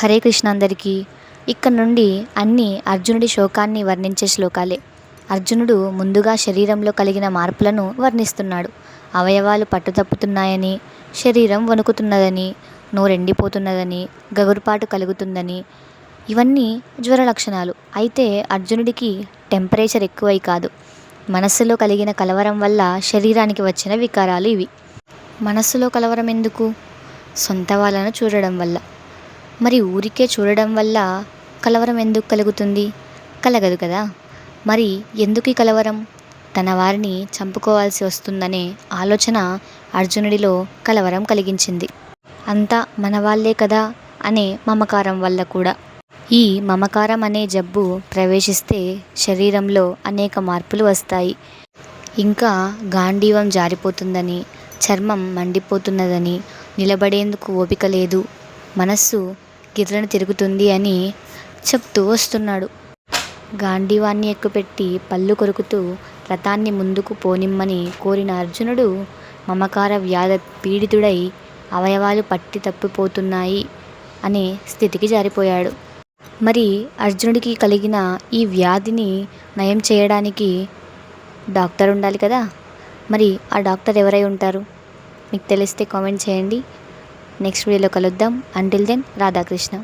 హరే కృష్ణ అందరికీ. ఇక్కడ నుండి అన్నీ అర్జునుడి శోకాన్ని వర్ణించే శ్లోకాలే. అర్జునుడు ముందుగా శరీరంలో కలిగిన మార్పులను వర్ణిస్తున్నాడు. అవయవాలు పట్టుతప్పుతున్నాయని, శరీరం వణుకుతున్నదని, నోరెండిపోతున్నదని, గగురుపాటు కలుగుతుందని, ఇవన్నీ జ్వర లక్షణాలు. అయితే అర్జునుడికి టెంపరేచర్ ఎక్కువై కాదు, మనస్సులో కలిగిన కలవరం వల్ల శరీరానికి వచ్చిన వికారాలు ఇవి. మనస్సులో కలవరం ఎందుకు? సొంత వాళ్ళను చూడడం వల్ల. మరి ఊరికే చూడడం వల్ల కలవరం ఎందుకు కలుగుతుంది? కలగదు కదా. మరి ఎందుకు ఈ కలవరం? తన వారిని చంపుకోవాల్సి వస్తుందనే ఆలోచన అర్జునుడిలో కలవరం కలిగించింది. అంతా మన వాళ్ళే కదా అనే మమకారం వల్ల కూడా. ఈ మమకారం అనే జబ్బు ప్రవేశిస్తే శరీరంలో అనేక మార్పులు వస్తాయి. ఇంకా గాండీవం జారిపోతుందని, చర్మం మండిపోతున్నదని, నిలబడేందుకు ఓపిక లేదు, మనస్సు గిర్రన తిరుగుతుంది అని చెప్తూ వస్తున్నాడు. గాంధీవాన్ని ఎక్కుపెట్టి పళ్ళు కొరుకుతూ రథాన్ని ముందుకు పోనిమ్మని కోరిన అర్జునుడు మమకార వ్యాధి పీడితుడై అవయవాలు పట్టి తప్పిపోతున్నాయి అనే స్థితికి జారిపోయాడు. మరి అర్జునుడికి కలిగిన ఈ వ్యాధిని నయం చేయడానికి డాక్టర్ ఉండాలి కదా. మరి ఆ డాక్టర్ ఎవరై ఉంటారు? మీకు తెలిస్తే కామెంట్ చేయండి. నెక్స్ట్ వీడియోలో కలుద్దాం. Until then, Radhakrishna.